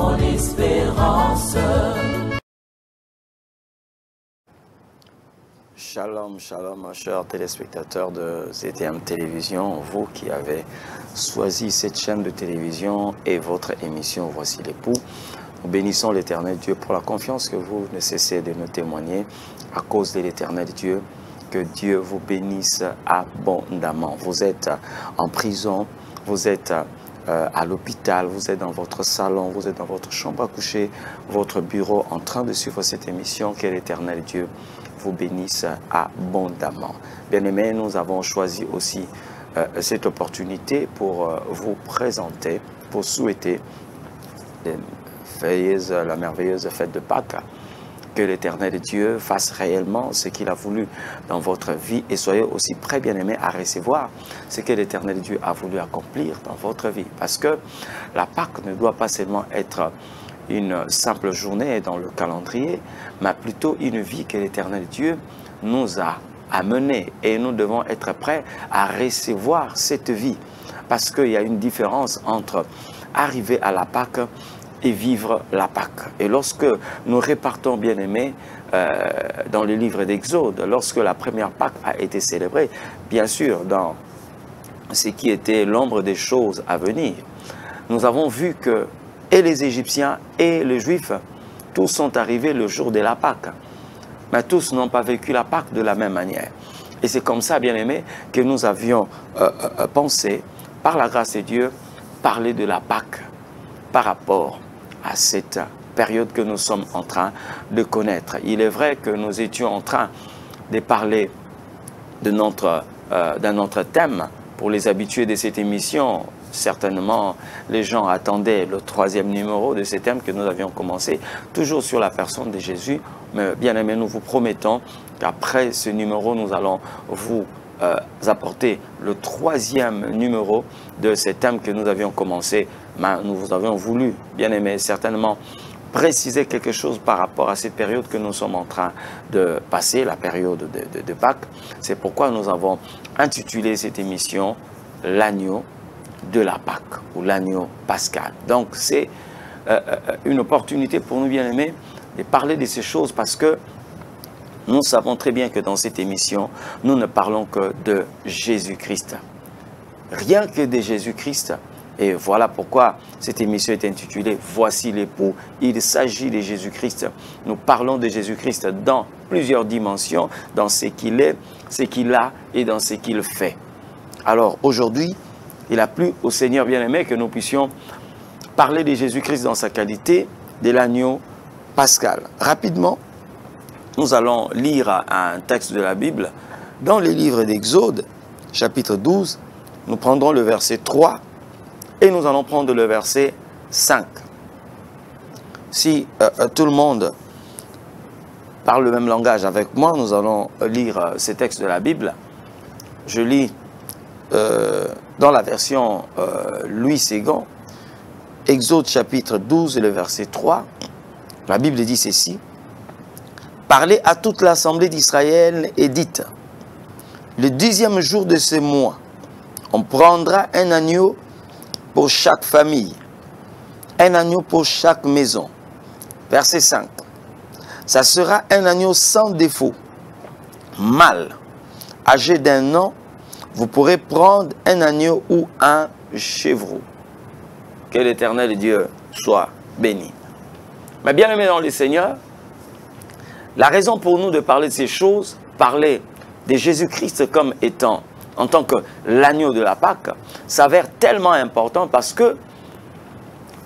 mon espérance. Shalom, shalom, chers téléspectateurs de ZTM Télévision, vous qui avez choisi cette chaîne de télévision et votre émission Voici l'époux. Nous bénissons l'Éternel Dieu pour la confiance que vous ne cessez de nous témoigner à cause de l'Éternel Dieu. Que Dieu vous bénisse abondamment. Vous êtes en prison, vous êtes à l'hôpital, vous êtes dans votre salon, vous êtes dans votre chambre à coucher, votre bureau en train de suivre cette émission. Que l'Éternel Dieu vous bénisse abondamment. Bien-aimés, nous avons choisi aussi cette opportunité pour vous présenter, pour souhaiter la merveilleuse fête de Pâques. Que l'Éternel Dieu fasse réellement ce qu'il a voulu dans votre vie et soyez aussi prêts, bien-aimés, à recevoir ce que l'Éternel Dieu a voulu accomplir dans votre vie. Parce que la Pâque ne doit pas seulement être une simple journée dans le calendrier, mais plutôt une vie que l'Éternel Dieu nous a amenée. Et nous devons être prêts à recevoir cette vie. Parce qu'il y a une différence entre arriver à la Pâque et vivre la Pâque. Et lorsque nous répartons, bien-aimés, dans le livre d'Exode, lorsque la première Pâque a été célébrée, bien sûr, dans ce qui était l'ombre des choses à venir, nous avons vu que et les Égyptiens et les Juifs, tous sont arrivés le jour de la Pâque. Mais tous n'ont pas vécu la Pâque de la même manière. Et c'est comme ça, bien-aimés, que nous avions pensé, par la grâce de Dieu, parler de la Pâque par rapport à cette période que nous sommes en train de connaître. Il est vrai que nous étions en train de parler de d'un autre thème pour les habitués de cette émission. Certainement, les gens attendaient le 3e numéro de ce thème que nous avions commencé, toujours sur la personne de Jésus. Mais bien aimé, nous vous promettons qu'après ce numéro, nous allons vous apporter le 3e numéro de ce thème que nous avions commencé. Mais nous vous avions voulu, bien aimé, certainement préciser quelque chose par rapport à cette période que nous sommes en train de passer, la période de Pâques. C'est pourquoi nous avons intitulé cette émission « L'agneau de la Pâque » ou « l'agneau pascal ». Donc c'est une opportunité pour nous, bien aimés, de parler de ces choses parce que nous savons très bien que dans cette émission, nous ne parlons que de Jésus-Christ. Rien que de Jésus-Christ. Et voilà pourquoi cette émission est intitulée « Voici l'époux ». Il s'agit de Jésus-Christ. Nous parlons de Jésus-Christ dans plusieurs dimensions, dans ce qu'il est, ce qu'il a et dans ce qu'il fait. Alors aujourd'hui, il a plu au Seigneur bien-aimé que nous puissions parler de Jésus-Christ dans sa qualité de l'agneau pascal. Rapidement, nous allons lire un texte de la Bible dans le livre d'Exode, chapitre 12. Nous prendrons le verset 3 et nous allons prendre le verset 5. Si tout le monde parle le même langage avec moi, nous allons lire ces textes de la Bible. Je lis dans la version Louis Ségon, Exode chapitre 12 et le verset 3, la Bible dit ceci. « Parlez à toute l'assemblée d'Israël et dites, le 10e jour de ce mois, on prendra un agneau pour chaque famille, un agneau pour chaque maison. » Verset 5. « Ça sera un agneau sans défaut, mâle, âgé d'1 an. Vous pourrez prendre un agneau ou un chevreau. » Que l'Éternel Dieu soit béni. Mais bien aimé dans le Seigneur, la raison pour nous de parler de ces choses, parler de Jésus-Christ comme étant, en tant que l'agneau de la Pâque, s'avère tellement important parce que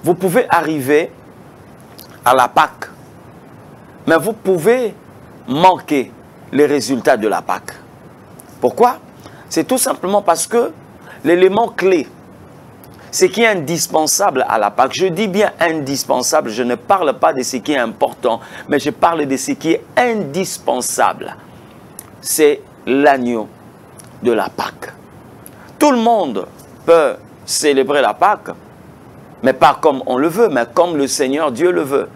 vous pouvez arriver à la Pâque, mais vous pouvez manquer les résultats de la Pâque. Pourquoi? C'est tout simplement parce que l'élément clé, ce qui est indispensable à la Pâque, je dis bien indispensable, je ne parle pas de ce qui est important, mais je parle de ce qui est indispensable. C'est l'agneau de la Pâque. Tout le monde peut célébrer la Pâque, mais pas comme on le veut, mais comme le Seigneur Dieu le veut.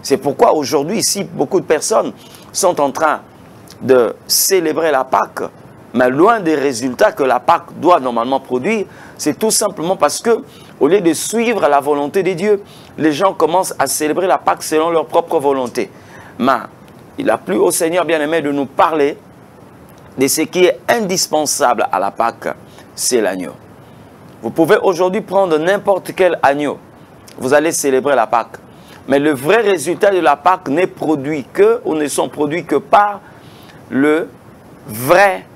C'est pourquoi aujourd'hui, si beaucoup de personnes sont en train de célébrer la Pâque, Mais loin des résultats que la Pâque doit normalement produire, c'est tout simplement parce que, au lieu de suivre la volonté de Dieu, les gens commencent à célébrer la Pâque selon leur propre volonté. Mais il a plu au Seigneur bien-aimé de nous parler de ce qui est indispensable à la Pâque, c'est l'agneau. Vous pouvez aujourd'hui prendre n'importe quel agneau, vous allez célébrer la Pâque. Mais le vrai résultat de la Pâque n'est produit que, ou ne sont produits que par le vrai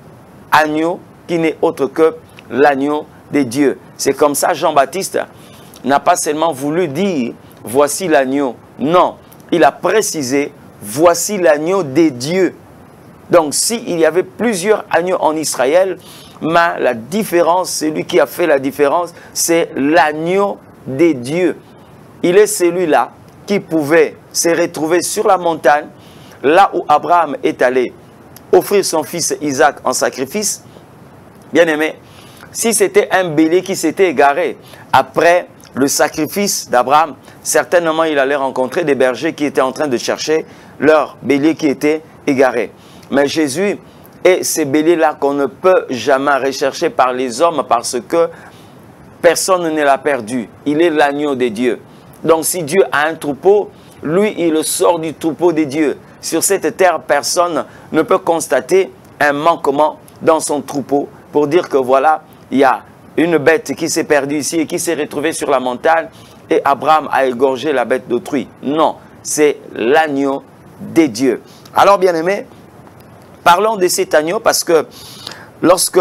agneau qui n'est autre que l'agneau de Dieu. C'est comme ça Jean-Baptiste n'a pas seulement voulu dire « voici l'agneau ». Non, il a précisé « voici l'agneau des dieux ». Donc s'il y avait plusieurs agneaux en Israël, mais la différence, celui qui a fait la différence, c'est l'agneau des dieux. Il est celui-là qui pouvait se retrouver sur la montagne, là où Abraham est allé offrir son fils Isaac en sacrifice. Bien aimé, si c'était un bélier qui s'était égaré après le sacrifice d'Abraham, certainement il allait rencontrer des bergers qui étaient en train de chercher leur bélier qui était égaré. Mais Jésus est ces béliers-là qu'on ne peut jamais rechercher par les hommes parce que personne ne l'a perdu. Il est l'agneau de Dieu. Donc si Dieu a un troupeau, lui il sort du troupeau de Dieu. Sur cette terre, personne ne peut constater un manquement dans son troupeau pour dire que voilà, il y a une bête qui s'est perdue ici et qui s'est retrouvée sur la montagne et Abraham a égorgé la bête d'autrui. Non, c'est l'agneau de Dieu. Alors bien aimé, parlons de cet agneau parce que lorsque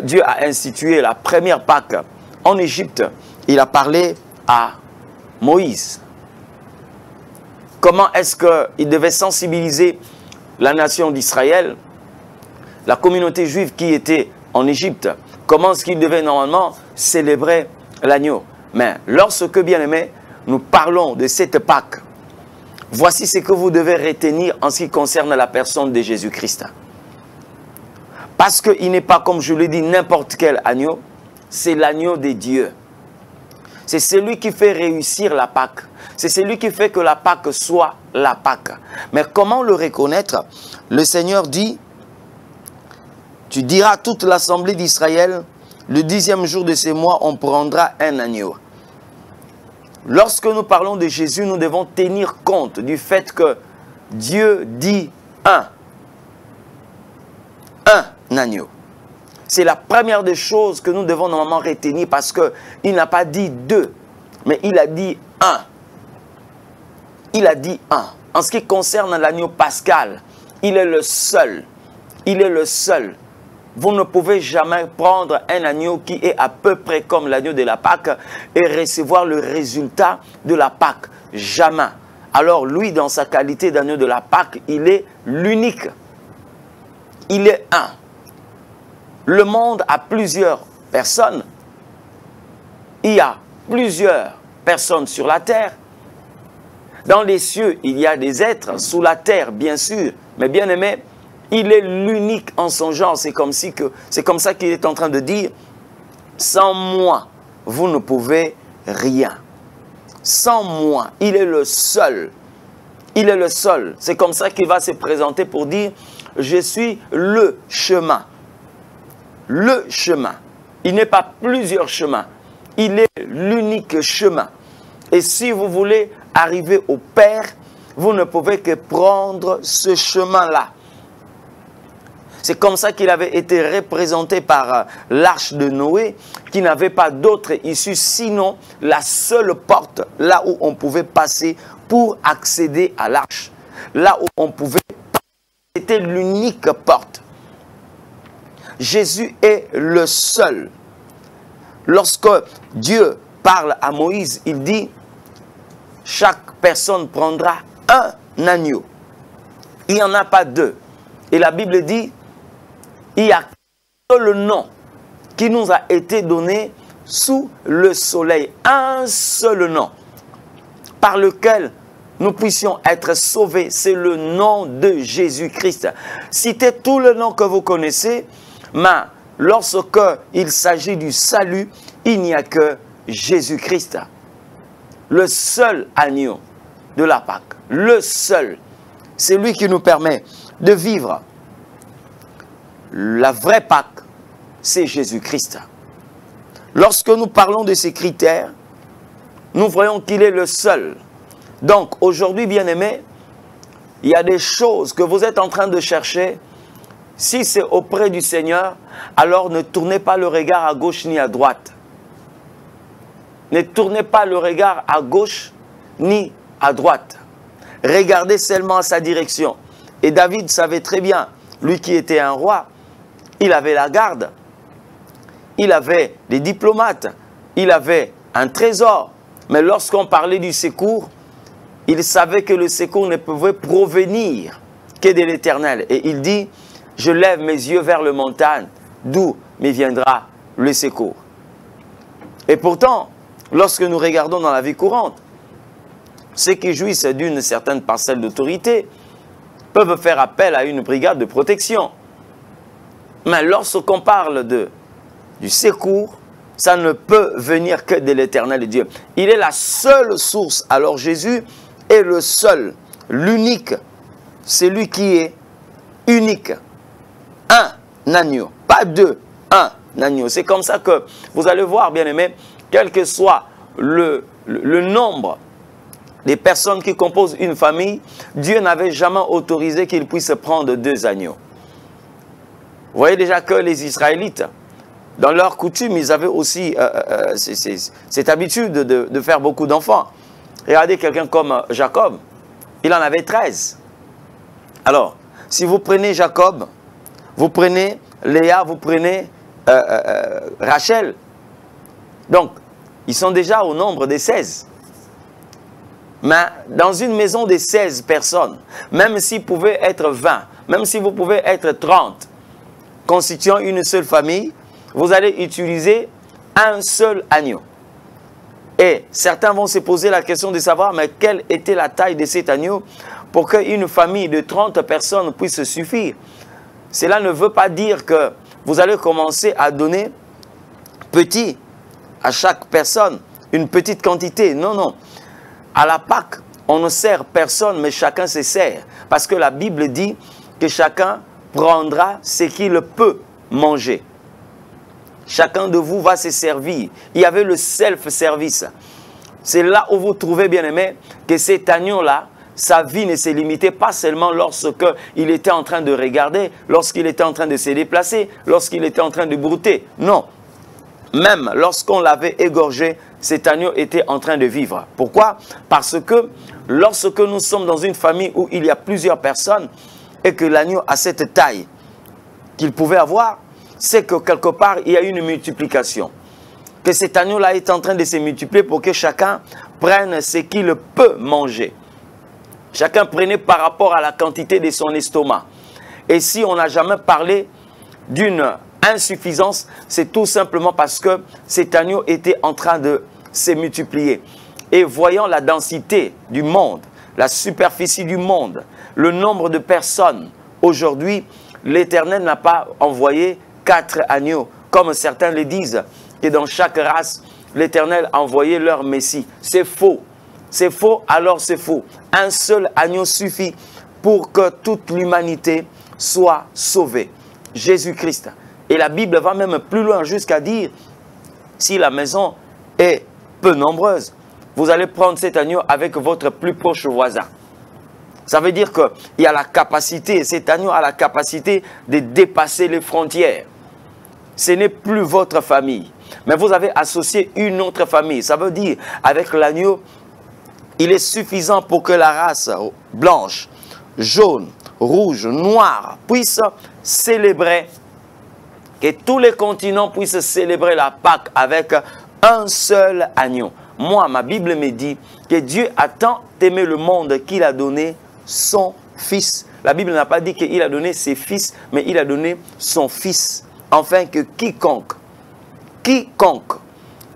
Dieu a institué la première Pâque en Égypte, il a parlé à Moïse. Comment est-ce qu'il devait sensibiliser la nation d'Israël, la communauté juive qui était en Égypte? Comment est-ce qu'il devait normalement célébrer l'agneau? Mais lorsque, bien aimé, nous parlons de cette Pâque, voici ce que vous devez retenir en ce qui concerne la personne de Jésus-Christ. Parce qu'il n'est pas, comme je l'ai dit, n'importe quel agneau, c'est l'agneau de Dieu. C'est celui qui fait réussir la Pâque. C'est celui qui fait que la Pâque soit la Pâque. Mais comment le reconnaître? Le Seigneur dit, tu diras à toute l'assemblée d'Israël, le 10e jour de ce mois, on prendra un agneau. Lorsque nous parlons de Jésus, nous devons tenir compte du fait que Dieu dit un agneau. C'est la première des choses que nous devons normalement retenir parce qu'il n'a pas dit deux, mais il a dit un. Il a dit un. En ce qui concerne l'agneau pascal, il est le seul. Il est le seul. Vous ne pouvez jamais prendre un agneau qui est à peu près comme l'agneau de la Pâque et recevoir le résultat de la Pâque. Jamais. Alors lui, dans sa qualité d'agneau de la Pâque, il est l'unique. Il est un. Le monde a plusieurs personnes. Il y a plusieurs personnes sur la terre. Dans les cieux, il y a des êtres. Sous la terre, bien sûr. Mais bien aimé, il est l'unique en son genre. C'est comme ça qu'il est en train de dire, sans moi, vous ne pouvez rien. Sans moi, il est le seul. Il est le seul. C'est comme ça qu'il va se présenter pour dire, je suis le chemin. Le chemin. Il n'est pas plusieurs chemins. Il est l'unique chemin. Et si vous voulez arriver au Père, vous ne pouvez que prendre ce chemin-là. C'est comme ça qu'il avait été représenté par l'arche de Noé, qui n'avait pas d'autre issue, sinon la seule porte, là où on pouvait passer pour accéder à l'arche. Là où on pouvait passer, c'était l'unique porte. Jésus est le seul. Lorsque Dieu parle à Moïse, il dit, chaque personne prendra un agneau. Il n'y en a pas deux. Et la Bible dit, il y a que le nom qui nous a été donné sous le soleil. Un seul nom par lequel nous puissions être sauvés. C'est le nom de Jésus-Christ. Citez tous les noms que vous connaissez, mais lorsque il s'agit du salut, il n'y a que Jésus-Christ. Le seul agneau de la Pâque. Le seul. C'est lui qui nous permet de vivre la vraie Pâque, c'est Jésus-Christ. Lorsque nous parlons de ces critères, nous voyons qu'il est le seul. Donc, aujourd'hui, bien-aimés, il y a des choses que vous êtes en train de chercher. Si c'est auprès du Seigneur, alors ne tournez pas le regard à gauche ni à droite. Ne tournez pas le regard à gauche ni à droite. Regardez seulement à sa direction. Et David savait très bien, lui qui était un roi, il avait la garde, il avait des diplomates, il avait un trésor. Mais lorsqu'on parlait du secours, il savait que le secours ne pouvait provenir que de l'Éternel. Et il dit, je lève mes yeux vers le montagne, d'où me viendra le secours. Et pourtant, lorsque nous regardons dans la vie courante, ceux qui jouissent d'une certaine parcelle d'autorité peuvent faire appel à une brigade de protection. Mais lorsqu'on parle du secours, ça ne peut venir que de l'Éternel Dieu. Il est la seule source. Alors Jésus est le seul, l'unique, celui qui est unique. Un agneau, pas deux, un agneau. C'est comme ça que vous allez voir, bien aimé, quel que soit le nombre des personnes qui composent une famille, Dieu n'avait jamais autorisé qu'il puisse prendre deux agneaux. Vous voyez déjà que les Israélites, dans leur coutume, ils avaient aussi cette habitude de faire beaucoup d'enfants. Regardez quelqu'un comme Jacob, il en avait 13. Alors, si vous prenez Jacob, vous prenez Léa, vous prenez Rachel. Donc, ils sont déjà au nombre de 16. Mais dans une maison de 16 personnes, même s'ils pouvaient être 20, même si vous pouvez être 30, constituant une seule famille, vous allez utiliser un seul agneau. Et certains vont se poser la question de savoir, mais quelle était la taille de cet agneau pour qu'une famille de 30 personnes puisse suffire. Cela ne veut pas dire que vous allez commencer à donner petit à chaque personne, une petite quantité. Non, non. À la Pâque, on ne sert personne, mais chacun se sert. Parce que la Bible dit que chacun prendra ce qu'il peut manger. Chacun de vous va se servir. Il y avait le self-service. C'est là où vous trouvez, bien aimé, que cet agneau-là, sa vie ne se limitait pas seulement lorsqu'il était en train de regarder, lorsqu'il était en train de se déplacer, lorsqu'il était en train de brouter. Non. Même lorsqu'on l'avait égorgé, cet agneau était en train de vivre. Pourquoi? Parce que lorsque nous sommes dans une famille où il y a plusieurs personnes et que l'agneau a cette taille qu'il pouvait avoir, c'est que quelque part, il y a une multiplication. Que cet agneau-là est en train de se multiplier pour que chacun prenne ce qu'il peut manger. Chacun prenait par rapport à la quantité de son estomac. Et si on n'a jamais parlé d'une insuffisance, c'est tout simplement parce que cet agneau était en train de se multiplier. Et voyant la densité du monde, la superficie du monde, le nombre de personnes, aujourd'hui, l'Éternel n'a pas envoyé 4 agneaux, comme certains le disent, que dans chaque race, l'Éternel a envoyé leur Messie. C'est faux. C'est faux, alors c'est faux. Un seul agneau suffit pour que toute l'humanité soit sauvée. Jésus-Christ. Et la Bible va même plus loin jusqu'à dire, si la maison est peu nombreuse, vous allez prendre cet agneau avec votre plus proche voisin. Ça veut dire qu'il y a la capacité, cet agneau a la capacité de dépasser les frontières. Ce n'est plus votre famille, mais vous avez associé une autre famille. Ça veut dire, avec l'agneau, il est suffisant pour que la race blanche, jaune, rouge, noire puisse célébrer, que tous les continents puissent célébrer la Pâque avec un seul agneau. Moi, ma Bible me dit que Dieu a tant aimé le monde qu'il a donné son Fils. La Bible n'a pas dit qu'il a donné ses fils, mais il a donné son Fils. Afin que quiconque,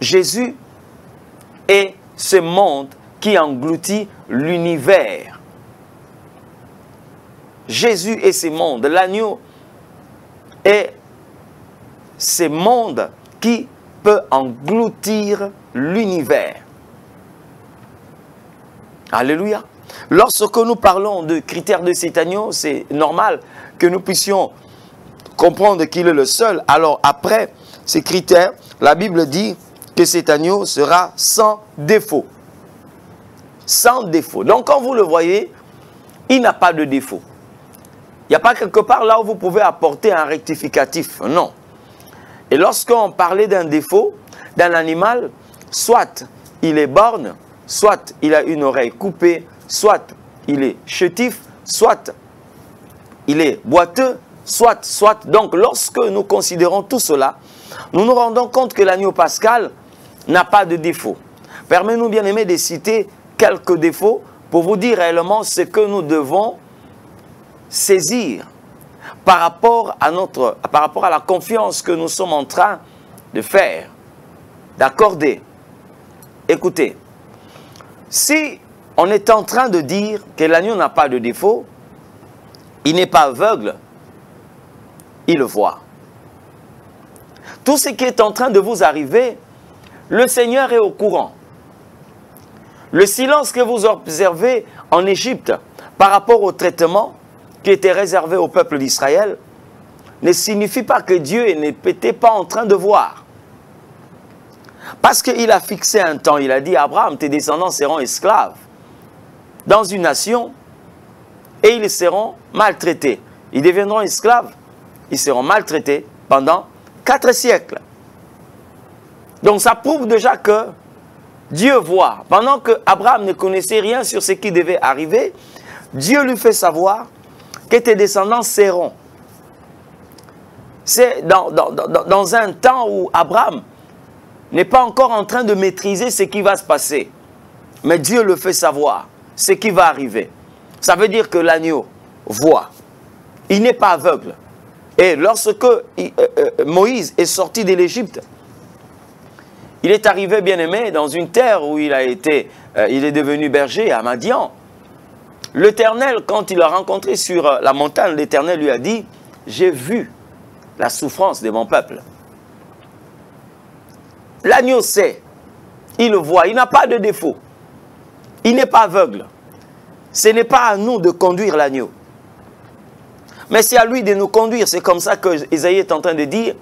Jésus est ce monde qui engloutit l'univers. Jésus est ce monde. L'agneau est ce monde qui peut engloutir l'univers. Alléluia. Lorsque nous parlons de critères de cet agneau, c'est normal que nous puissions comprendre qu'il est le seul, alors après ces critères, la Bible dit que cet agneau sera sans défaut. Sans défaut. Donc quand vous le voyez, il n'a pas de défaut. Il n'y a pas quelque part là où vous pouvez apporter un rectificatif. Non. Et lorsqu'on parlait d'un défaut, d'un animal, soit il est borgne, soit il a une oreille coupée, soit il est chétif, soit il est boiteux, soit. Donc lorsque nous considérons tout cela, nous nous rendons compte que l'agneau pascal n'a pas de défaut. Permettez-nous, bien-aimés, de citer quelques défauts pour vous dire réellement ce que nous devons saisir par rapport à la confiance que nous sommes en train de faire, d'accorder. Écoutez, si on est en train de dire que l'agneau n'a pas de défaut, il n'est pas aveugle, il le voit. Tout ce qui est en train de vous arriver, le Seigneur est au courant. Le silence que vous observez en Égypte par rapport au traitement qui était réservé au peuple d'Israël ne signifie pas que Dieu n'était pas en train de voir. Parce qu'il a fixé un temps, il a dit à Abraham, tes descendants seront esclaves dans une nation et ils seront maltraités. Ils deviendront esclaves, ils seront maltraités pendant 4 siècles. Donc ça prouve déjà que Dieu voit. Pendant que Abraham ne connaissait rien sur ce qui devait arriver, Dieu lui fait savoir que tes descendants seront. C'est dans un temps où Abraham n'est pas encore en train de maîtriser ce qui va se passer. Mais Dieu le fait savoir, ce qui va arriver. Ça veut dire que l'agneau voit. Il n'est pas aveugle. Et lorsque Moïse est sorti de l'Égypte, il est arrivé, bien-aimé, dans une terre où il est devenu berger à Madian. L'Éternel, quand il l'a rencontré sur la montagne, l'Éternel lui a dit, j'ai vu la souffrance de mon peuple. L'agneau sait, il le voit, il n'a pas de défaut. Il n'est pas aveugle. Ce n'est pas à nous de conduire l'agneau. Mais c'est à lui de nous conduire. C'est comme ça que Isaïe est en train de dire,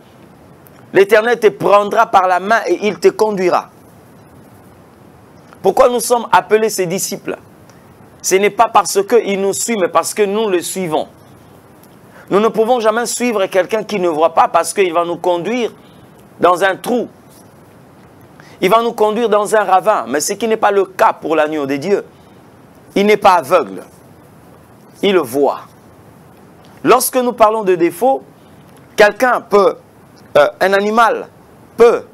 l'Éternel te prendra par la main et il te conduira. Pourquoi nous sommes appelés ses disciples? Ce n'est pas parce qu'il nous suit, mais parce que nous le suivons. Nous ne pouvons jamais suivre quelqu'un qui ne voit pas parce qu'il va nous conduire dans un trou. Il va nous conduire dans un ravin. Mais ce qui n'est pas le cas pour l'agneau de Dieu. Il n'est pas aveugle. Il le voit. Lorsque nous parlons de défaut, quelqu'un peut, un animal peut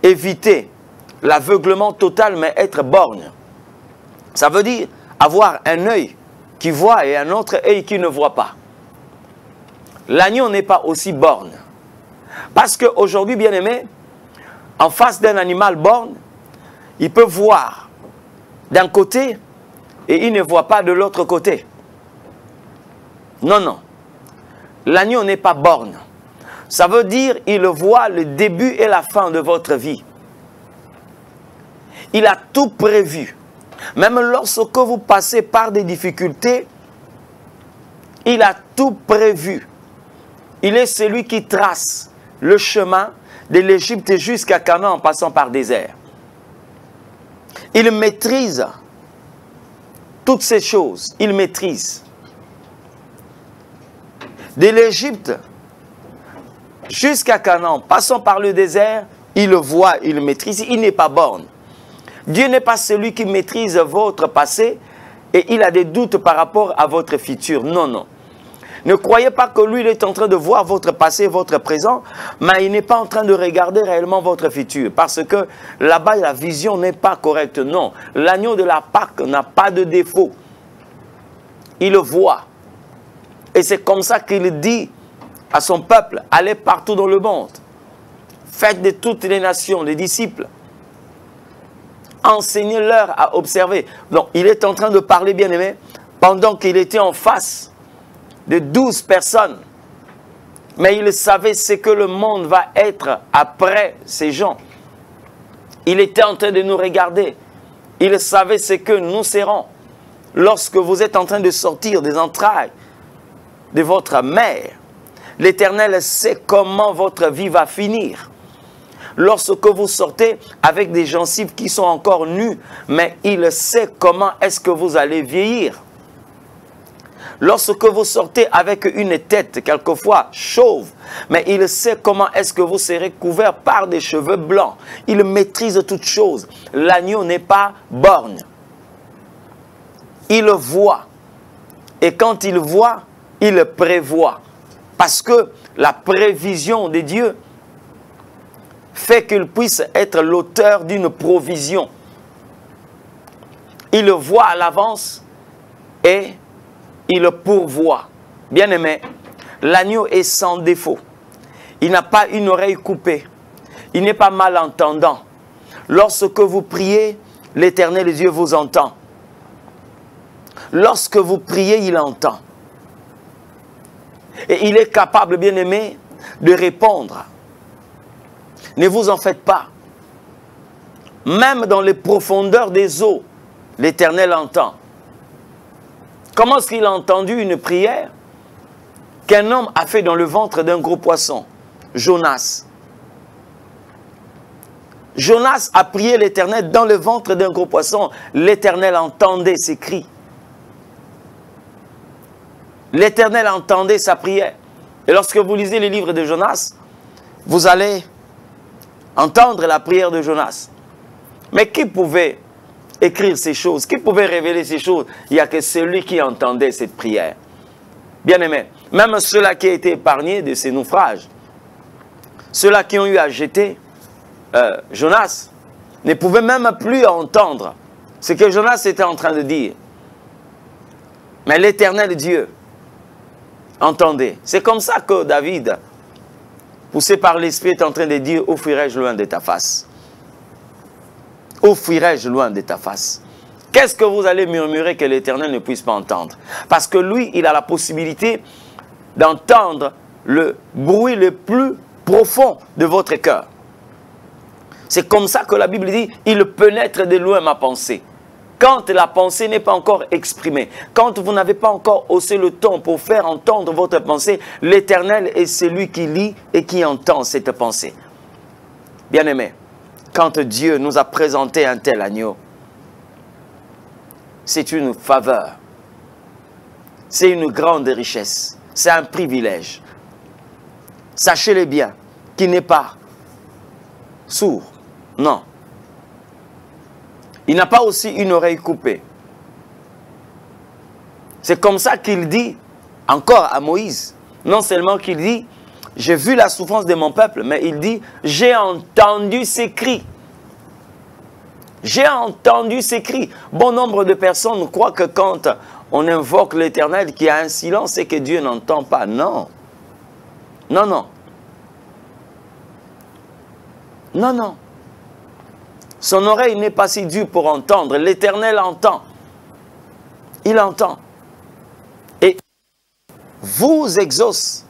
éviter l'aveuglement total, mais être borgne. Ça veut dire avoir un œil qui voit et un autre œil qui ne voit pas. L'agneau n'est pas aussi borgne. Parce qu'aujourd'hui, bien aimé, en face d'un animal borgne, il peut voir d'un côté et il ne voit pas de l'autre côté. Non, non. L'agneau n'est pas borgne. Ça veut dire qu'il voit le début et la fin de votre vie. Il a tout prévu. Même lorsque vous passez par des difficultés, il a tout prévu. Il est celui qui trace le chemin de l'Égypte jusqu'à Canaan en passant par désert. Il maîtrise toutes ces choses. Il maîtrise. De l'Égypte jusqu'à Canaan, passant par le désert, il le voit, il le maîtrise. Il n'est pas borgne. Dieu n'est pas celui qui maîtrise votre passé et il a des doutes par rapport à votre futur. Non, non. Ne croyez pas que lui, il est en train de voir votre passé, votre présent, mais il n'est pas en train de regarder réellement votre futur. Parce que là-bas, la vision n'est pas correcte. Non. L'agneau de la Pâque n'a pas de défaut. Il le voit. Et c'est comme ça qu'il dit à son peuple, allez partout dans le monde. Faites de toutes les nations, les disciples. Enseignez-leur à observer. Donc, il est en train de parler, bien aimé, pendant qu'il était en face de 12 personnes. Mais il savait ce que le monde va être après ces gens. Il était en train de nous regarder. Il savait ce que nous serons. Lorsque vous êtes en train de sortir des entrailles de votre mère, l'Éternel sait comment votre vie va finir. Lorsque vous sortez avec des gencives qui sont encore nues, mais il sait comment est-ce que vous allez vieillir. Lorsque vous sortez avec une tête, quelquefois chauve, mais il sait comment est-ce que vous serez couvert par des cheveux blancs. Il maîtrise toutes choses. L'agneau n'est pas borgne. Il voit. Et quand il voit, il prévoit. Parce que la prévision de Dieu fait qu'il puisse être l'auteur d'une provision. Il voit à l'avance et il pourvoit. Bien-aimé, l'agneau est sans défaut. Il n'a pas une oreille coupée. Il n'est pas malentendant. Lorsque vous priez, l'Éternel Dieu vous entend. Lorsque vous priez, il entend. Et il est capable, bien-aimé, de répondre. Ne vous en faites pas. Même dans les profondeurs des eaux, l'Éternel entend. Comment est-ce qu'il a entendu une prière qu'un homme a fait dans le ventre d'un gros poisson? Jonas. Jonas a prié l'Éternel dans le ventre d'un gros poisson. L'Éternel entendait ses cris. L'Éternel entendait sa prière. Et lorsque vous lisez les livres de Jonas, vous allez entendre la prière de Jonas. Mais qui pouvait écrire ces choses? Qui pouvait révéler ces choses? Il n'y a que celui qui entendait cette prière. Bien-aimé, même ceux-là qui ont été épargnés de ces naufrages, ceux-là qui ont eu à jeter Jonas, ne pouvaient même plus entendre ce que Jonas était en train de dire. Mais l'Éternel Dieu entendait. C'est comme ça que David, poussé par l'Esprit, est en train de dire: où fuirai-je loin de ta face? Où fuirai-je loin de ta face? Qu'est-ce que vous allez murmurer que l'Éternel ne puisse pas entendre? Parce que lui, il a la possibilité d'entendre le bruit le plus profond de votre cœur. C'est comme ça que la Bible dit: il pénètre de loin ma pensée. Quand la pensée n'est pas encore exprimée, quand vous n'avez pas encore haussé le ton pour faire entendre votre pensée, l'Éternel est celui qui lit et qui entend cette pensée. Bien-aimé, quand Dieu nous a présenté un tel agneau, c'est une faveur, c'est une grande richesse, c'est un privilège. Sachez-le bien, qu'il n'est pas sourd, non. Il n'a pas aussi une oreille coupée. C'est comme ça qu'il dit encore à Moïse. Non seulement qu'il dit: j'ai vu la souffrance de mon peuple, mais il dit: j'ai entendu ses cris. J'ai entendu ses cris. Bon nombre de personnes croient que quand on invoque l'Éternel, qu'il y a un silence et que Dieu n'entend pas. Non. Non, non. Non, non. Son oreille n'est pas si dure pour entendre. L'Éternel entend. Il entend. Et vous exauce.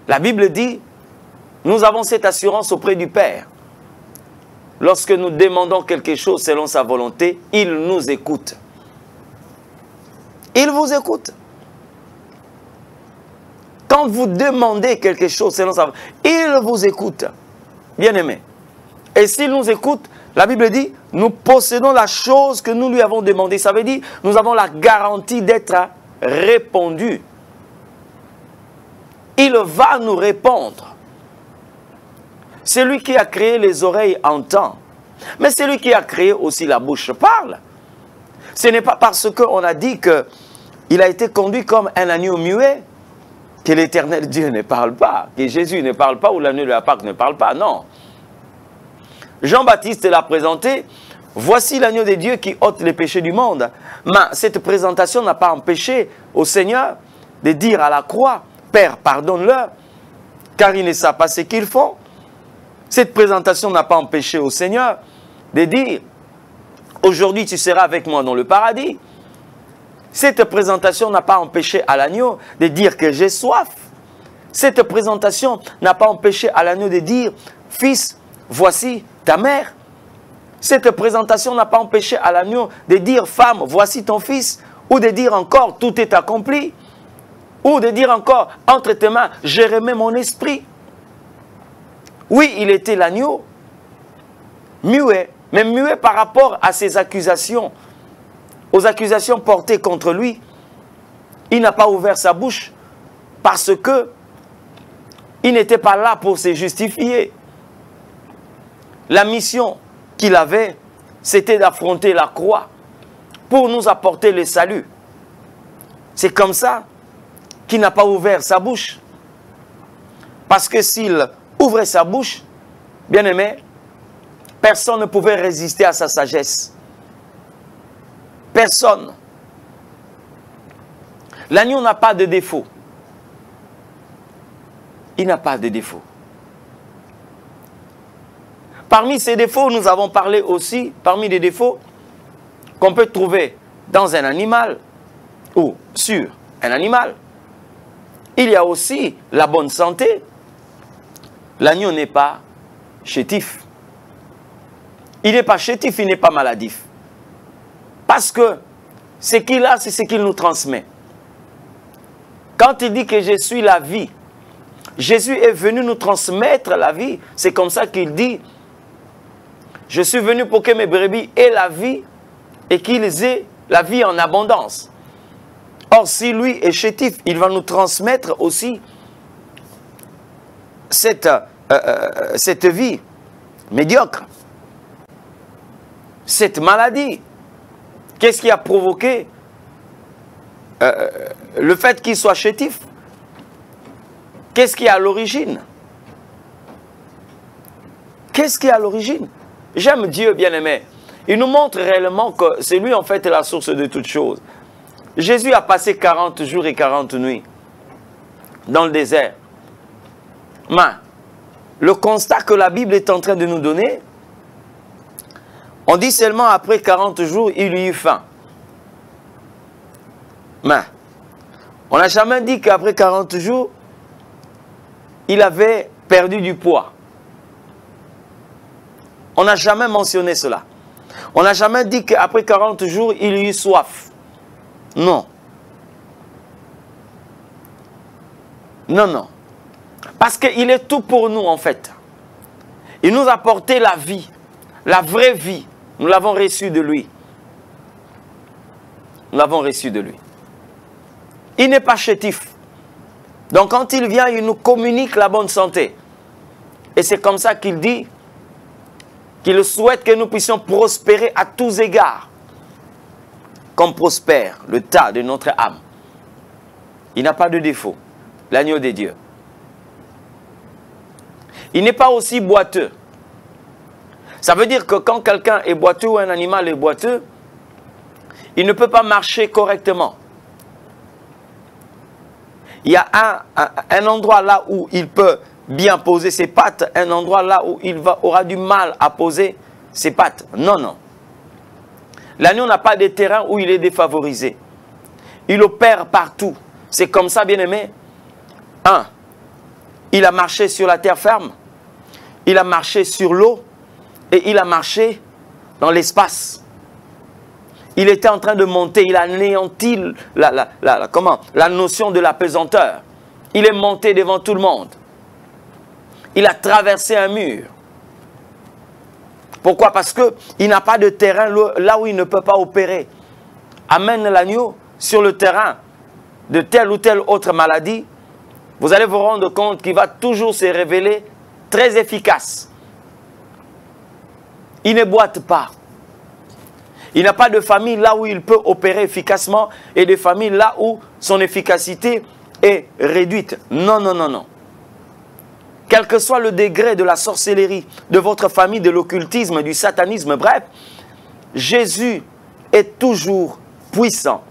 La Bible dit: nous avons cette assurance auprès du Père. Lorsque nous demandons quelque chose selon sa volonté, il nous écoute. Il vous écoute. Quand vous demandez quelque chose selon sa volonté, il vous écoute. Bien-aimé. Et s'il nous écoute, la Bible dit: nous possédons la chose que nous lui avons demandé. Ça veut dire: nous avons la garantie d'être répondus. Il va nous répondre. Celui qui a créé les oreilles entend. Mais celui qui a créé aussi la bouche parle. Ce n'est pas parce qu'on a dit qu'il a été conduit comme un agneau muet que l'Éternel Dieu ne parle pas, que Jésus ne parle pas ou l'agneau de la Pâque ne parle pas. Non. Jean-Baptiste l'a présenté: voici l'agneau de Dieu qui ôte les péchés du monde. Mais cette présentation n'a pas empêché au Seigneur de dire à la croix: Père, pardonne-leur, car ils ne savent pas ce qu'ils font. Cette présentation n'a pas empêché au Seigneur de dire: aujourd'hui tu seras avec moi dans le paradis. Cette présentation n'a pas empêché à l'agneau de dire que j'ai soif. Cette présentation n'a pas empêché à l'agneau de dire: fils, voici ta mère. Cette présentation n'a pas empêché à l'agneau de dire: femme, voici ton fils. Ou de dire encore: tout est accompli. Ou de dire encore, entre tes mains, j'ai remis mon esprit. Oui, il était l'agneau, muet, mais muet par rapport à ses accusations, aux accusations portées contre lui. Il n'a pas ouvert sa bouche parce que il n'était pas là pour se justifier. La mission qu'il avait, c'était d'affronter la croix pour nous apporter le salut. C'est comme ça qu'il n'a pas ouvert sa bouche. Parce que s'il ouvrait sa bouche, bien aimé, personne ne pouvait résister à sa sagesse. Personne. L'agneau n'a pas de défaut. Il n'a pas de défaut. Parmi ces défauts, nous avons parlé aussi, parmi les défauts qu'on peut trouver dans un animal ou sur un animal, il y a aussi la bonne santé. L'agneau n'est pas chétif. Il n'est pas chétif, il n'est pas maladif. Parce que ce qu'il a, c'est ce qu'il nous transmet. Quand il dit que je suis la vie, Jésus est venu nous transmettre la vie. C'est comme ça qu'il dit, je suis venu pour que mes brebis aient la vie et qu'ils aient la vie en abondance. Or, si lui est chétif, il va nous transmettre aussi cette vie médiocre, cette maladie. Qu'est-ce qui a provoqué le fait qu'il soit chétif? Qu'est-ce qui est à l'origine? Qu'est-ce qui est à l'origine? J'aime Dieu, bien-aimé. Il nous montre réellement que c'est lui en fait la source de toutes choses. Jésus a passé 40 jours et 40 nuits dans le désert. Mais le constat que la Bible est en train de nous donner, on dit seulement après 40 jours, il eut faim. Mais on n'a jamais dit qu'après 40 jours, il avait perdu du poids. On n'a jamais mentionné cela. On n'a jamais dit qu'après 40 jours, il eut soif. Non. Non, non. Parce qu'il est tout pour nous, en fait. Il nous a apporté la vie, la vraie vie. Nous l'avons reçue de lui. Nous l'avons reçue de lui. Il n'est pas chétif. Donc quand il vient, il nous communique la bonne santé. Et c'est comme ça qu'il dit qu'il souhaite que nous puissions prospérer à tous égards. Comme prospère le tas de notre âme. Il n'a pas de défaut. L'agneau de Dieu. Il n'est pas aussi boiteux. Ça veut dire que quand quelqu'un est boiteux ou un animal est boiteux, il ne peut pas marcher correctement. Il y a un endroit là où il peut bien poser ses pattes, un endroit là où il aura du mal à poser ses pattes. Non, non. L'agneau n'a pas de terrain où il est défavorisé. Il opère partout. C'est comme ça, bien-aimé. Il a marché sur la terre ferme. Il a marché sur l'eau. Et il a marché dans l'espace. Il était en train de monter. Il a anéanti la notion de la pesanteur. Il est monté devant tout le monde. Il a traversé un mur. Pourquoi? Parce qu'il n'a pas de terrain là où il ne peut pas opérer. Amène l'agneau sur le terrain de telle ou telle autre maladie. Vous allez vous rendre compte qu'il va toujours se révéler très efficace. Il ne boite pas. Il n'a pas de famille là où il peut opérer efficacement et de famille là où son efficacité est réduite. Non, non, non, non. Quel que soit le degré de la sorcellerie, de votre famille, de l'occultisme, du satanisme, bref, Jésus est toujours puissant.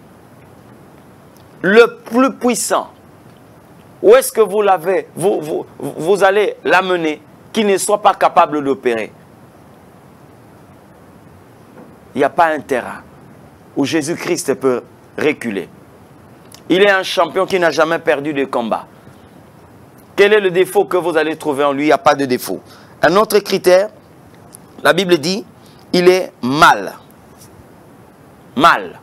Le plus puissant. Où est-ce que vous l'avez, vous allez l'amener qu'il ne soit pas capable d'opérer? Il n'y a pas un terrain où Jésus-Christ peut reculer. Il est un champion qui n'a jamais perdu de combat. Quel est le défaut que vous allez trouver en lui? Il n'y a pas de défaut. Un autre critère, la Bible dit, il est mâle. Mâle.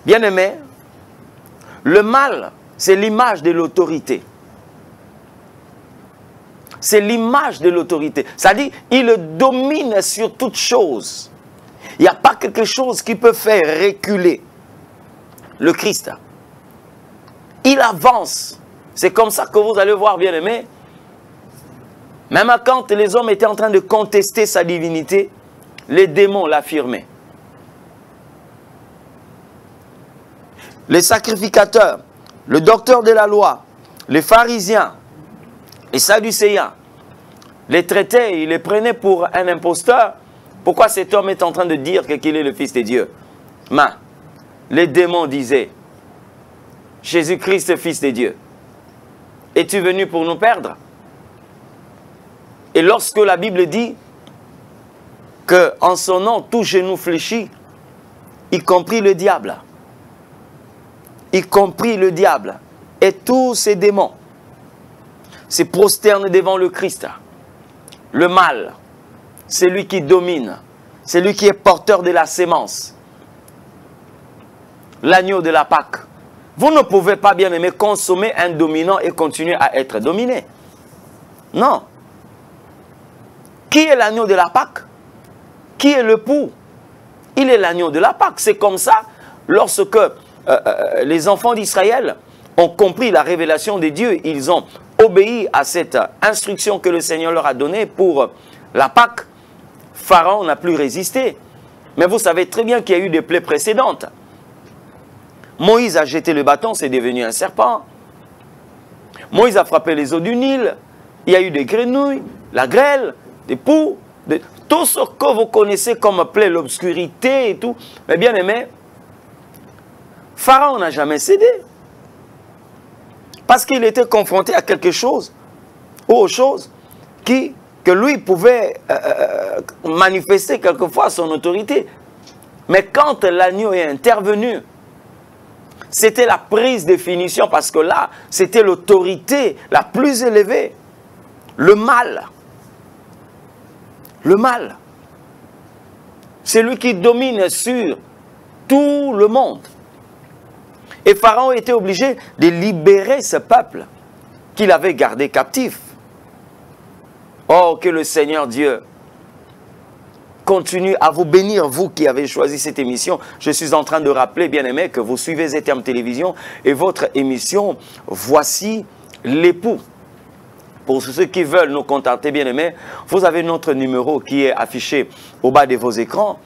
Bien-aimé, Le mal, c'est l'image de l'autorité. C'est l'image de l'autorité. C'est-à-dire, il domine sur toute chose. Il n'y a pas quelque chose qui peut faire reculer le Christ. Il avance. C'est comme ça que vous allez voir, bien-aimés. Même quand les hommes étaient en train de contester sa divinité, les démons l'affirmaient. Les sacrificateurs, le docteur de la loi, les pharisiens, les sadducéens, les traitaient, ils les prenaient pour un imposteur. Pourquoi cet homme est en train de dire qu'il est le Fils de Dieu? Mais les démons disaient, Jésus-Christ, Fils de Dieu, es-tu venu pour nous perdre? Et lorsque la Bible dit qu'en son nom, tout genou fléchit, y compris le diable, et tous ces démons se prosternent devant le Christ. Le mal, c'est lui qui domine, c'est lui qui est porteur de la sémence, l'agneau de la Pâque. Vous ne pouvez pas, bien aimé, consommer un dominant et continuer à être dominé. Non. Qui est l'agneau de la Pâque? Qui est le pou? Il est l'agneau de la Pâque. C'est comme ça, lorsque les enfants d'Israël ont compris la révélation de Dieu, ils ont obéi à cette instruction que le Seigneur leur a donnée pour la Pâque. Pharaon n'a plus résisté. Mais vous savez très bien qu'il y a eu des plaies précédentes. Moïse a jeté le bâton, c'est devenu un serpent. Moïse a frappé les eaux du Nil. Il y a eu des grenouilles, la grêle, des poux, tout ce que vous connaissez comme plaie, l'obscurité et tout. Mais bien aimé, Pharaon n'a jamais cédé. Parce qu'il était confronté à quelque chose, ou aux choses, que lui pouvait manifester quelquefois son autorité. Mais quand l'agneau est intervenu, c'était la prise de finition, parce que là, c'était l'autorité la plus élevée. Le mal. Le mal. C'est lui qui domine sur tout le monde. Et Pharaon était obligé de libérer ce peuple qu'il avait gardé captif. Oh, que le Seigneur Dieu continue à vous bénir, vous qui avez choisi cette émission. Je suis en train de rappeler, bien aimé, que vous suivez ZTM Télévision et votre émission « Voici l'époux ». Pour ceux qui veulent nous contacter, bien aimé, vous avez notre numéro qui est affiché au bas de vos écrans.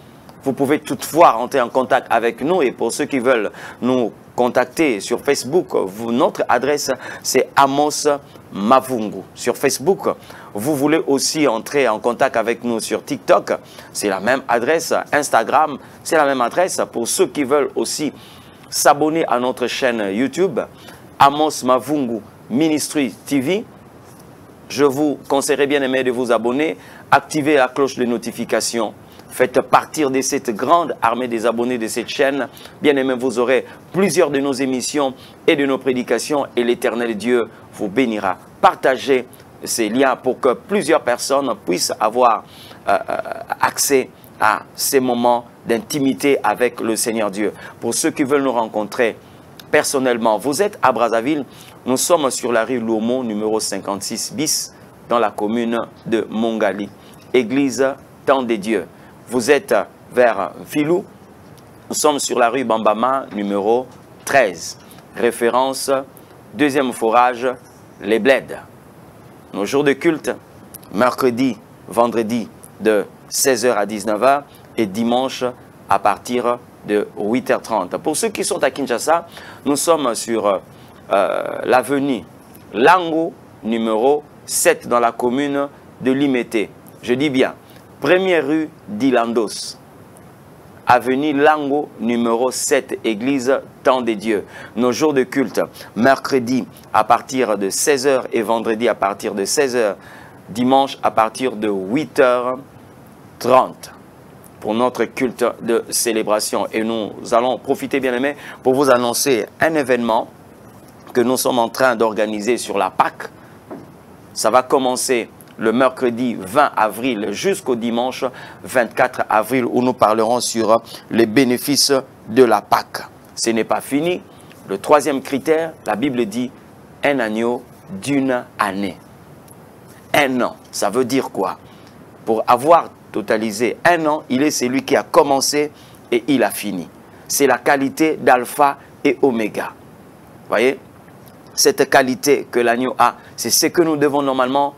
Vous pouvez toutefois rentrer en contact avec nous. Et pour ceux qui veulent nous contacter sur Facebook, notre adresse c'est Amos Mavungu. Sur Facebook, vous voulez aussi entrer en contact avec nous sur TikTok, c'est la même adresse. Instagram, c'est la même adresse. Pour ceux qui veulent aussi s'abonner à notre chaîne YouTube, Amos Mavungu Ministry TV, je vous conseillerais bien aimé de vous abonner, activer la cloche de notification. Faites partir de cette grande armée des abonnés de cette chaîne. Bien aimé, vous aurez plusieurs de nos émissions et de nos prédications et l'Éternel Dieu vous bénira. Partagez ces liens pour que plusieurs personnes puissent avoir accès à ces moments d'intimité avec le Seigneur Dieu. Pour ceux qui veulent nous rencontrer personnellement, vous êtes à Brazzaville. Nous sommes sur la rue Lomo, numéro 56 bis, dans la commune de Mongali. Église Temps des Dieux. Vous êtes vers Filou. Nous sommes sur la rue Bambama, numéro 13. Référence, deuxième forage, les Bleds. Nos jours de culte, mercredi, vendredi, de 16h à 19h et dimanche à partir de 8h30. Pour ceux qui sont à Kinshasa, nous sommes sur l'avenue Lango, numéro 7, dans la commune de Limete. Je dis bien, première rue d'Ilandos. Avenue Lango, numéro 7, église Temps des Dieux. Nos jours de culte, mercredi à partir de 16h et vendredi à partir de 16h, dimanche à partir de 8h30 pour notre culte de célébration. Et nous allons profiter, bien aimé, pour vous annoncer un événement que nous sommes en train d'organiser sur la Pâque. Ça va commencer le mercredi 20 avril jusqu'au dimanche 24 avril où nous parlerons sur les bénéfices de la Pâque. Ce n'est pas fini. Le troisième critère, la Bible dit un agneau d'une année. Un an, ça veut dire quoi? Pour avoir totalisé un an, il est celui qui a commencé et il a fini. C'est la qualité d'alpha et oméga. Vous voyez? Cette qualité que l'agneau a, c'est ce que nous devons normalement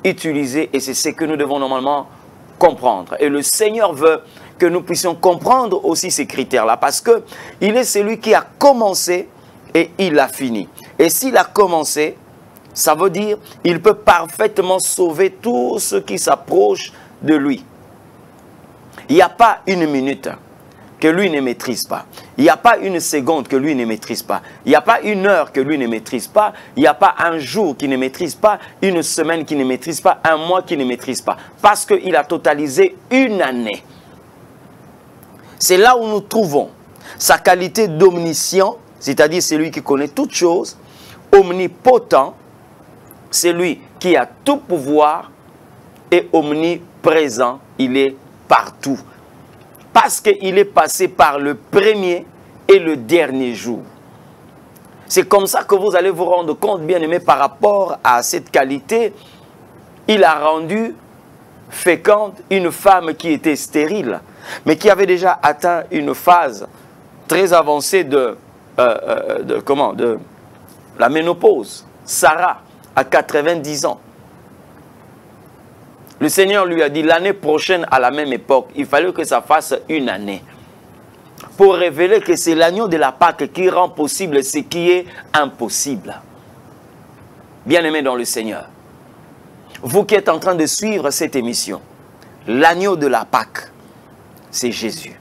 utiliser et c'est ce que nous devons normalement comprendre. Et le Seigneur veut que nous puissions comprendre aussi ces critères-là parce qu'il est celui qui a commencé et il a fini. Et s'il a commencé, ça veut dire qu'il peut parfaitement sauver tout ce qui s'approche de lui. Il n'y a pas une minute que lui ne maîtrise pas. Il n'y a pas une seconde que lui ne maîtrise pas. Il n'y a pas une heure que lui ne maîtrise pas. Il n'y a pas un jour qu'il ne maîtrise pas, une semaine qu'il ne maîtrise pas, un mois qu'il ne maîtrise pas. Parce qu'il a totalisé une année. C'est là où nous trouvons sa qualité d'omniscient, c'est-à-dire celui qui connaît toutes choses, omnipotent, celui qui a tout pouvoir, et omniprésent, il est partout. Parce qu'il est passé par le premier et le dernier jour. C'est comme ça que vous allez vous rendre compte, bien-aimés, par rapport à cette qualité. Il a rendu féconde une femme qui était stérile, mais qui avait déjà atteint une phase très avancée de la ménopause. Sarah, à 90 ans. Le Seigneur lui a dit, l'année prochaine, à la même époque, il fallait que ça fasse une année. Pour révéler que c'est l'agneau de la Pâque qui rend possible ce qui est impossible. Bien-aimés dans le Seigneur, vous qui êtes en train de suivre cette émission, l'agneau de la Pâque, c'est Jésus.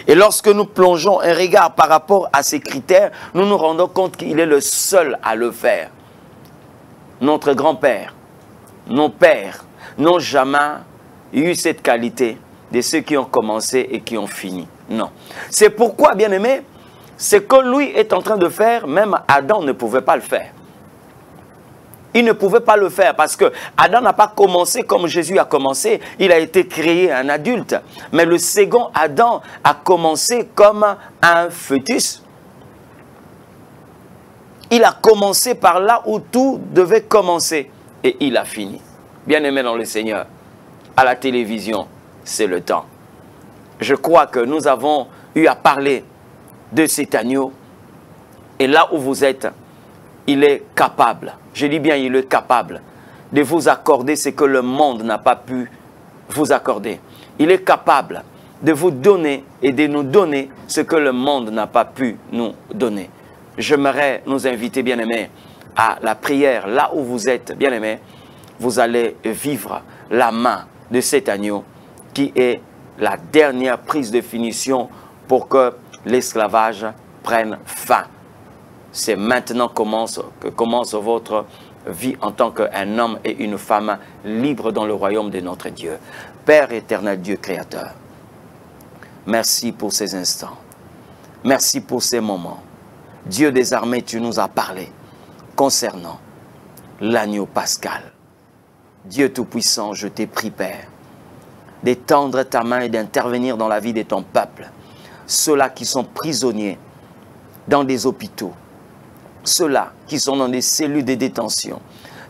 Et lorsque nous plongeons un regard par rapport à ces critères, nous nous rendons compte qu'il est le seul à le faire. Notre grand-père, nos pères, n'ont jamais eu cette qualité de ceux qui ont commencé et qui ont fini. Non. C'est pourquoi, bien-aimé, ce que lui est en train de faire, même Adam ne pouvait pas le faire. Il ne pouvait pas le faire parce que Adam n'a pas commencé comme Jésus a commencé. Il a été créé un adulte. Mais le second Adam a commencé comme un fœtus. Il a commencé par là où tout devait commencer. Et il a fini. Bien-aimé dans le Seigneur, à la télévision, c'est le temps. Je crois que nous avons eu à parler de cet agneau. Et là où vous êtes, il est capable, je dis bien il est capable, de vous accorder ce que le monde n'a pas pu vous accorder. Il est capable de vous donner et de nous donner ce que le monde n'a pas pu nous donner. J'aimerais nous inviter, bien-aimés, à la prière. Là où vous êtes, bien-aimés, vous allez vivre la main de cet agneau qui est la dernière prise de finition pour que l'esclavage prenne fin. C'est maintenant que commence votre vie en tant qu'un homme et une femme libres dans le royaume de notre Dieu. Père éternel, Dieu créateur, merci pour ces instants. Merci pour ces moments. Dieu des armées, tu nous as parlé concernant l'agneau pascal. Dieu Tout-Puissant, je t'ai pris, Père, d'étendre ta main et d'intervenir dans la vie de ton peuple. Ceux-là qui sont prisonniers dans des hôpitaux, ceux-là qui sont dans des cellules de détention,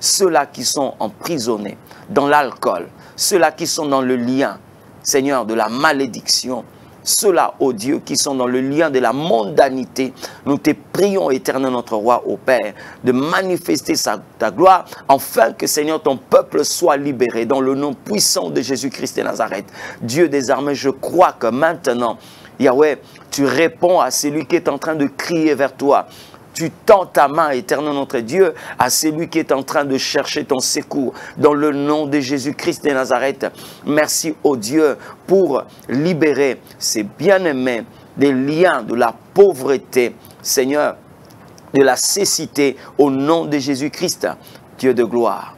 ceux-là qui sont emprisonnés dans l'alcool, ceux-là qui sont dans le lien, Seigneur, de la malédiction, ceux-là, ô Dieu, qui sont dans le lien de la mondanité, nous te prions, éternel notre roi, ô Père, de manifester ta gloire, afin que, Seigneur, ton peuple soit libéré dans le nom puissant de Jésus-Christ de Nazareth. Dieu des armées, je crois que maintenant, Yahweh, tu réponds à celui qui est en train de crier vers toi. Tu tends ta main, éternel notre Dieu, à celui qui est en train de chercher ton secours. Dans le nom de Jésus-Christ de Nazareth, merci, ô Dieu, pour libérer ces bien-aimés des liens de la pauvreté, Seigneur, de la cécité, au nom de Jésus-Christ, Dieu de gloire.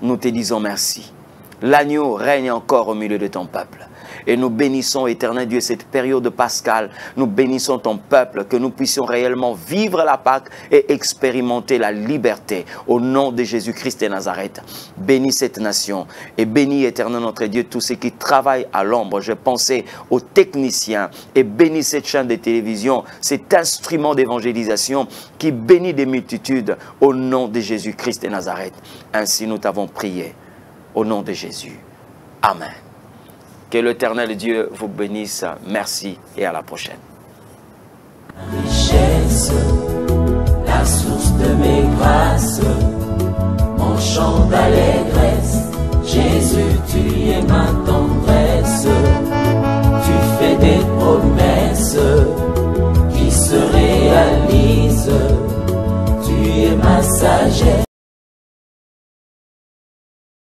Nous te disons merci. L'agneau règne encore au milieu de ton peuple. Et nous bénissons, éternel Dieu, cette période de Pascal. Nous bénissons ton peuple, que nous puissions réellement vivre la Pâque et expérimenter la liberté. Au nom de Jésus-Christ de Nazareth, bénis cette nation et bénis, éternel notre Dieu, tous ceux qui travaillent à l'ombre. Je pensais aux techniciens et bénis cette chaîne de télévision, cet instrument d'évangélisation qui bénit des multitudes au nom de Jésus-Christ de Nazareth. Ainsi nous t'avons prié au nom de Jésus. Amen. Que l'Éternel Dieu vous bénisse. Merci et à la prochaine. Richesse, la source de mes grâces, mon chant d'allégresse.